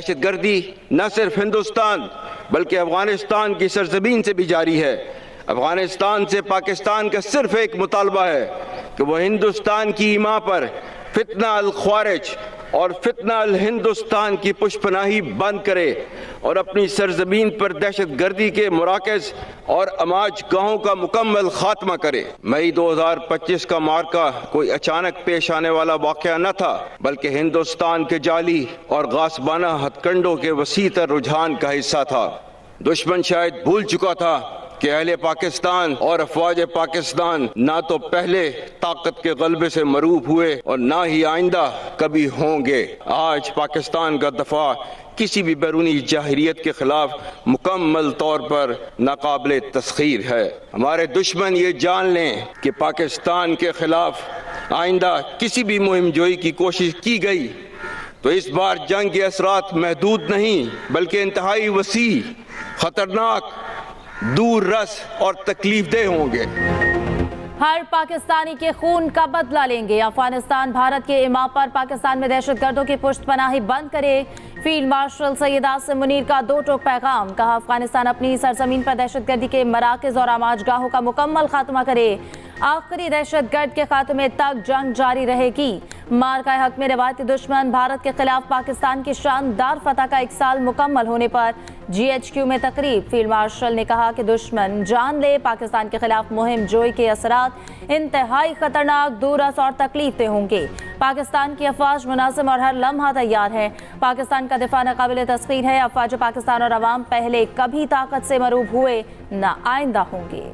دہشت گردی نہ صرف ہندوستان بلکہ افغانستان کی سرزمین سے بھی جاری ہے۔ افغانستان سے پاکستان کا صرف ایک مطالبہ ہے کہ وہ ہندوستان کی ایما پر فتنہ الخوارج اور فتنہ الہندوستان کی پشپناہی بند کرے اور اپنی سرزمین پر دہشت گردی کے مراکز اور اماج گاہوں کا مکمل خاتمہ کرے۔ مئی 2025 کا معرکہ کوئی اچانک پیش آنے والا واقعہ نہ تھا بلکہ ہندوستان کے جعلی اور غاصبانہ ہتھ کنڈوں کے وسیع تر رجحان کا حصہ تھا۔ دشمن شاید بھول چکا تھا کہ اہل پاکستان اور افواج پاکستان نہ تو پہلے طاقت کے غلبے سے مروب ہوئے اور نہ ہی آئندہ کبھی ہوں گے۔ آج پاکستان کا دفاع کسی بھی بیرونی جاہریت کے خلاف مکمل طور پر ناقابل تسخیر ہے۔ ہمارے دشمن یہ جان لیں کہ پاکستان کے خلاف آئندہ کسی بھی مہم جوئی کی کوشش کی گئی تو اس بار جنگ کے اثرات محدود نہیں بلکہ انتہائی وسیع، خطرناک، دور رس اور تکلیف دہ ہوں گے۔ ہر پاکستانی کے خون کا بدلہ لیں گے۔ افغانستان بھارت کے ایما پر پاکستان میں دہشت گردوں کی پشت پناہی بند کرے۔ فیلڈ مارشل سید عاصم منیر کا دو ٹوک پیغام، کہا افغانستان اپنی سرزمین پر دہشت گردی کے مراکز اور آماج گاہوں کا مکمل خاتمہ کرے۔ آخری دہشت گرد کے خاتمے تک جنگ جاری رہے گی۔ مارکہ حق میں روایتی دشمن بھارت کے خلاف پاکستان کی شاندار فتح کا 1 سال مکمل ہونے پر GHQ میں تقریب۔ فیلڈ مارشل نے کہا کہ دشمن جان لے پاکستان کے خلاف مہم جوئی کے اثرات انتہائی خطرناک، دورس اور تکلیف دہ ہوں گے۔ پاکستان کی افواج منظم اور ہر لمحہ تیار ہے۔ پاکستان کا دفاع ناقابل تسخیر ہے۔ افواج پاکستان اور عوام پہلے کبھی طاقت سے مروب ہوئے نہ آئندہ ہوں گے۔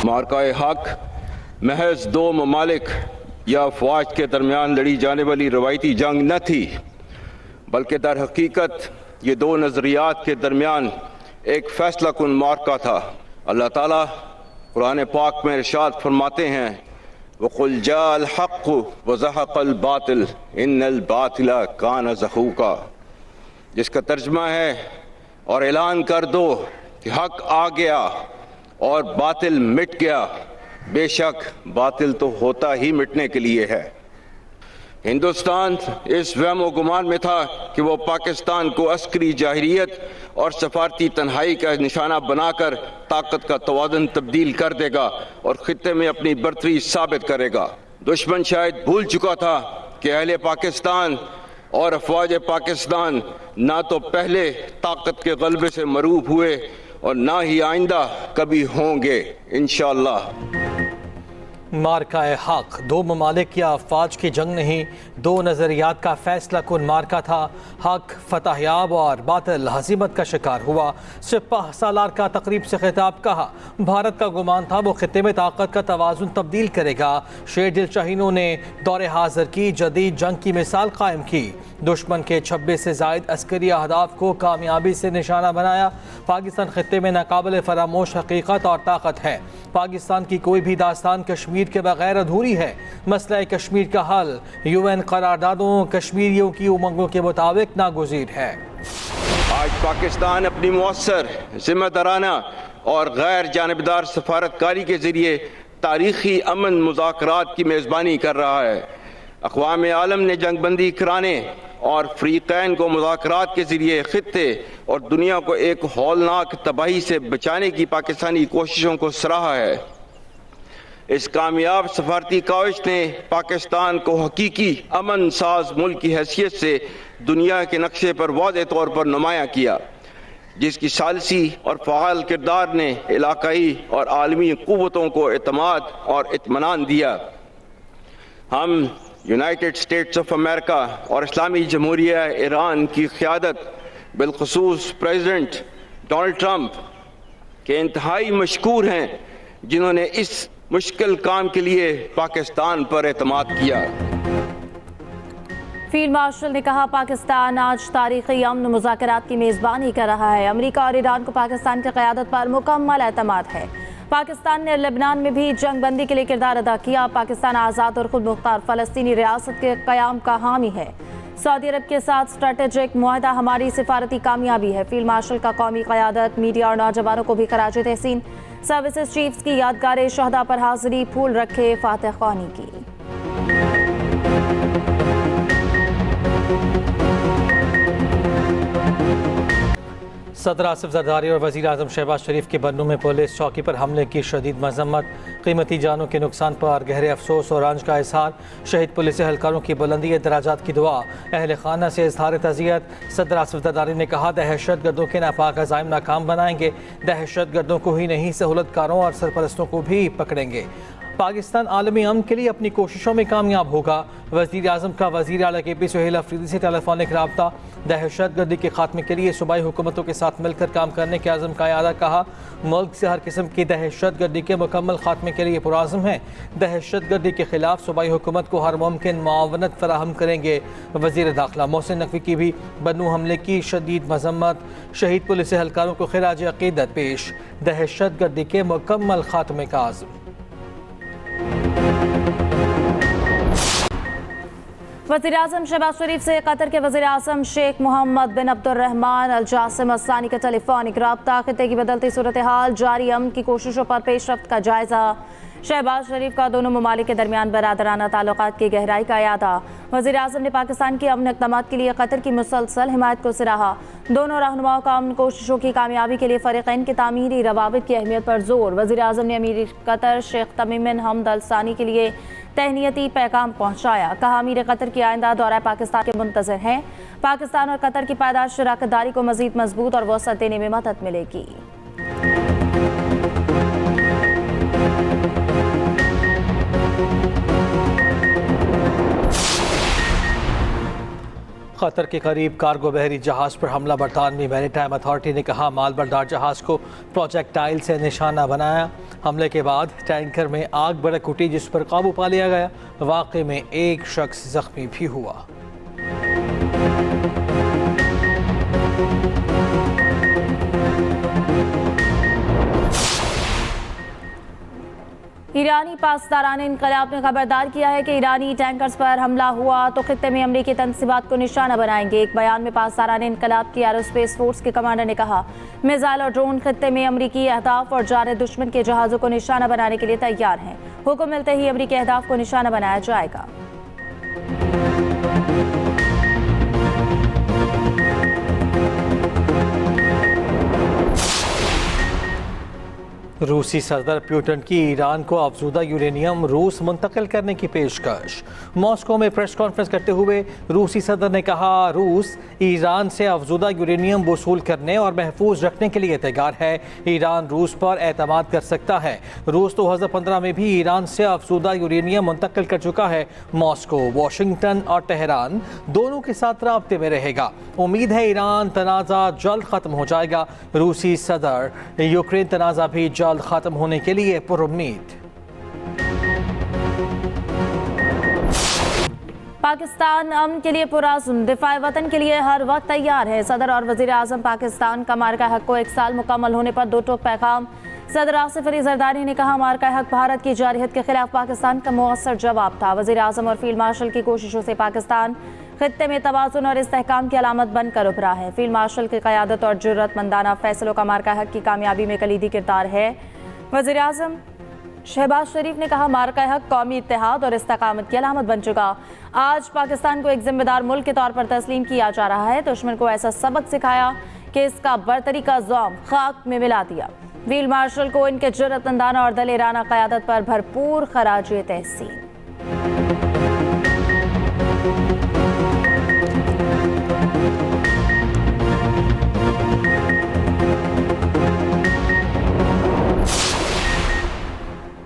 معرکہ حق محض 2 ممالک یا افواج کے درمیان لڑی جانے والی روایتی جنگ نہ تھی بلکہ در حقیقت یہ 2 نظریات کے درمیان ایک فیصلہ کن معرکہ تھا۔ اللہ تعالیٰ قرآن پاک میں ارشاد فرماتے ہیں وَقُلْ جَاءَ الْحَقُّ وَزَهَقَ الْبَاطِلُ إِنَّ الْبَاطِلَ كَانَ زَهُوقًا، جس کا ترجمہ ہے اور اعلان کر دو کہ حق آ گیا اور باطل مٹ گیا، بے شک باطل تو ہوتا ہی مٹنے کے لیے ہے۔ ہندوستان اس وہم و گمان میں تھا کہ وہ پاکستان کو عسکری جاہریت اور سفارتی تنہائی کا نشانہ بنا کر طاقت کا توازن تبدیل کر دے گا اور خطے میں اپنی برتری ثابت کرے گا۔ دشمن شاید بھول چکا تھا کہ اہل پاکستان اور افواج پاکستان نہ تو پہلے طاقت کے غلبے سے مروب ہوئے اور نہ ہی آئندہ کبھی ہوں گے انشاءاللہ۔ مارکہ حق 2 ممالک یا افواج کی جنگ نہیں، 2 نظریات کا فیصلہ کن مارکہ تھا۔ حق فتح یاب اور باطل ہزیمت کا شکار ہوا۔ سپہ سالار کا تقریب سے خطاب، کہا بھارت کا گمان تھا وہ خطے میں طاقت کا توازن تبدیل کرے گا۔ شیر دل شاہینوں نے دور حاضر کی جدید جنگ کی مثال قائم کی۔ دشمن کے 26 سے زائد عسکری اہداف کو کامیابی سے نشانہ بنایا۔ پاکستان خطے میں ناقابل فراموش حقیقت اور طاقت ہے۔ پاکستان کی کوئی بھی داستان کشمیر کے بغیر ادھوری ہے۔ مسئلہ کشمیر کا حل UN قراردادوں کشمیریوں کی امنگوں کے مطابق ناگزیر ہے۔ آج پاکستان اپنی مؤثر، ذمہ دارانہ اور غیر جانبدار سفارتکاری کے ذریعے تاریخی امن مذاکرات کی میزبانی کر رہا ہے۔ اقوام عالم نے جنگ بندی کرانے اور فریقین کو مذاکرات کے ذریعے خطے اور دنیا کو ایک ہولناک تباہی سے بچانے کی پاکستانی کوششوں کو سراہا ہے۔ اس کامیاب سفارتی کاوش نے پاکستان کو حقیقی امن ساز ملک کی حیثیت سے دنیا کے نقشے پر واضح طور پر نمایاں کیا، جس کی ثالثی اور فعال کردار نے علاقائی اور عالمی قوتوں کو اعتماد اور اطمینان دیا۔ ہم یونائٹڈ اسٹیٹس آف امریکہ اور اسلامی جمہوریہ ایران کی قیادت، بالخصوص پریزیڈنٹ ڈونلڈ ٹرمپ کے انتہائی مشکور ہیں، جنہوں نے اس مشکل کام کے لیے پاکستان پر اعتماد کیا۔ فیلڈ مارشل نے کہا پاکستان آج تاریخی امن مذاکرات کی میزبانی کر رہا ہے۔ امریکہ اور ایران کو پاکستان کی قیادت پر مکمل اعتماد ہے۔ پاکستان نے لبنان میں بھی جنگ بندی کے لیے کردار ادا کیا۔ پاکستان آزاد اور خود مختار فلسطینی ریاست کے قیام کا حامی ہے۔ سعودی عرب کے ساتھ اسٹریٹجک معاہدہ ہماری سفارتی کامیابی ہے۔ فیلڈ مارشل کا قومی قیادت، میڈیا اور نوجوانوں کو بھی خراج تحسین۔ سروسز چیفز کی یادگار شہداء پر حاضری، پھول رکھے، فاتح خوانی کی۔ صدر آصف زرداری اور وزیر اعظم شہباز شریف کی بنوں میں پولیس چوکی پر حملے کی شدید مذمت، قیمتی جانوں کے نقصان پر گہرے افسوس اور رنج کا اظہار، شہید پولیس اہلکاروں کی بلندی درجات کی دعا، اہل خانہ سے اظہار تعزیت۔ صدر آصف زرداری نے کہا دہشت گردوں کے ناپاک عزائم ناکام بنائیں گے، دہشت گردوں کو ہی نہیں سہولت کاروں اور سرپرستوں کو بھی پکڑیں گے۔ پاکستان عالمی امن کے لیے اپنی کوششوں میں کامیاب ہوگا، وزیر اعظم کا وزیر اعلیٰ کے پی سہیل افریدی سے ٹیلی فونک رابطہ، دہشت گردی کے خاتمے کے لیے صوبائی حکومتوں کے ساتھ مل کر کام کرنے کے عزم کا اعادہ، کہا ملک سے ہر قسم کی دہشت گردی کے مکمل خاتمے کے لیے پرعزم ہے، دہشت گردی کے خلاف صوبائی حکومت کو ہر ممکن معاونت فراہم کریں گے۔ وزیر داخلہ محسن نقوی کی بھی بنوں حملے کی شدید مذمت، شہید پولیس اہلکاروں کو خراج عقیدت پیش، دہشت گردی کے مکمل خاتمے کا عزم۔ وزیر اعظم شہباز شریف سے قطر کے وزیر اعظم شیخ محمد بن عبد الرحمن الجاسم الثانی کا ٹیلی فونک رابطہ، خطے کی بدلتی صورتحال، جاری امن کی کوششوں پر پیش رفت کا جائزہ، شہباز شریف کا دونوں ممالک کے درمیان برادرانہ تعلقات کی گہرائی کا اعادہ۔ وزیر اعظم نے پاکستان کی امن اقدامات کے لیے قطر کی مسلسل حمایت کو سراہا، دونوں رہنماؤں کا امن کوششوں کی کامیابی کے لیے فریقین کی تعمیری روابط کی اہمیت پر زور۔ وزیر اعظم نے امیر قطر شیخ تمیم بن حمد ال ثانی کے لیے تہنیتی پیغام پہنچایا، کہا امیر قطر کی آئندہ دورہ پاکستان کے منتظر ہیں، پاکستان اور قطر کی پائیدار شراکت داری کو مزید مضبوط اور وسعت دینے میں مدد ملے گی۔ قطر کے قریب کارگو بحری جہاز پر حملہ، برطانوی میری ٹائم اتھارٹی نے کہا مال بردار جہاز کو پروجیکٹائل سے نشانہ بنایا۔ حملے کے بعد ٹینکر میں آگ بھڑک اٹھی جس پر قابو پا لیا گیا، واقعے میں ایک شخص زخمی بھی ہوا۔ ایرانی پاسداران انقلاب نے خبردار کیا ہے کہ ایرانی ٹینکرز پر حملہ ہوا تو خطے میں امریکی تنصیبات کو نشانہ بنائیں گے۔ ایک بیان میں پاسداران انقلاب کی ایروسپیس فورس کے کمانڈر نے کہا میزائل اور ڈرون خطے میں امریکی اہداف اور جارح دشمن کے جہازوں کو نشانہ بنانے کے لیے تیار ہیں، حکم ملتے ہی امریکی اہداف کو نشانہ بنایا جائے گا۔ روسی صدر پیوٹن کی ایران کو افزودہ یورینیم روس منتقل کرنے کی پیشکش، ماسکو میں پریس کانفرنس کرتے ہوئے روسی صدر نے کہا روس ایران سے افزودہ یورینیم وصول کرنے اور محفوظ رکھنے کے لیے تیار ہے، ایران روس پر اعتماد کر سکتا ہے۔ روس 2015 میں بھی ایران سے افزودہ یورینیم منتقل کر چکا ہے۔ ماسکو، واشنگٹن اور تہران دونوں کے ساتھ رابطے میں رہے گا، امید ہے ایران تنازع جلد ختم ہو جائے گا۔ روسی صدر یوکرین تنازع بھی جلد ختم ہونے کے لیے پر امید۔ پاکستان امن کے لیے پرعزم، دفاع وطن کے لیے ہر وقت تیار ہے، صدر اور وزیر اعظم پاکستان کا مارکہ حق کو 1 سال مکمل ہونے پر 2 ٹوک پیغام۔ صدر آصف علی زرداری نے کہا مارکہ حق بھارت کی جارحیت کے خلاف پاکستان کا مؤثر جواب تھا، وزیر اعظم اور فیلڈ مارشل کی کوششوں سے پاکستان خطے میں توازن اور استحکام کی علامت بن کر ابھرا ہے۔ فیلڈ مارشل کی قیادت اور جرأت مندانہ فیصلوں کا مارکہ حق کی کامیابی میں کلیدی کردار ہے۔ وزیر اعظم شہباز شریف نے کہا مارکہ حق قومی اتحاد اور استقامت کی علامت بن چکا، آج پاکستان کو ایک ذمہ دار ملک کے طور پر تسلیم کیا جا رہا ہے، دشمن کو ایسا سبق سکھایا کہ اس کا برتری کا زوم خاک میں ملا دیا۔ فیلڈ مارشل کو ان کے جرأت مندانہ اور دلیرانہ قیادت پر بھرپور خراج تحسین۔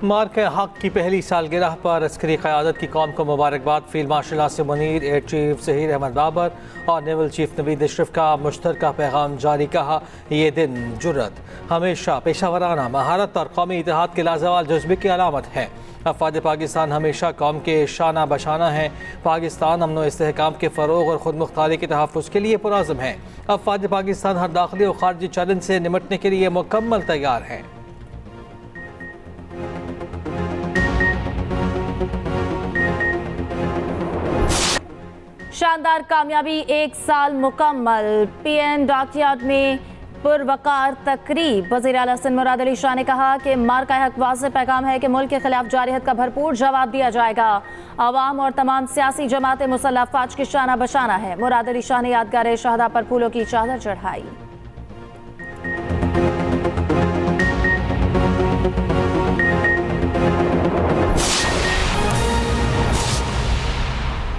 مارکہ حق کی پہلی سالگرہ پر عسکری قیادت کی قوم کو مبارکباد، field marshal Asim Munir, air chief Zaheer Ahmed Babar اور نیول چیف نوید اشرف کا مشترکہ پیغام جاری، کہا یہ دن جرأت، ہمیشہ پیشہ ورانہ مہارت اور قومی اتحاد کے لازوال جذبے کی علامت ہے۔ افواج پاکستان ہمیشہ قوم کے شانہ بشانہ ہیں، پاکستان امن و استحکام کے فروغ اور خود مختاری کے تحفظ کے لیے پرعزم ہے۔ افواج پاکستان ہر داخلی اور خارجی چیلنج سے نمٹنے کے لیے مکمل تیار ہیں۔ شاندار کامیابی، 1 سال مکمل، پی این ڈاک یارڈ میں پروقار تقریب، وزیر اعلیٰ سندھ مراد علی شاہ نے کہا کہ مارکہ حق واضح پیغام ہے کہ ملک کے خلاف جارحیت کا بھرپور جواب دیا جائے گا، عوام اور تمام سیاسی جماعتیں مسلح افواج کی شانہ بشانہ ہے۔ مراد علی شاہ نے یادگار شہداء پر پھولوں کی چادر چڑھائی۔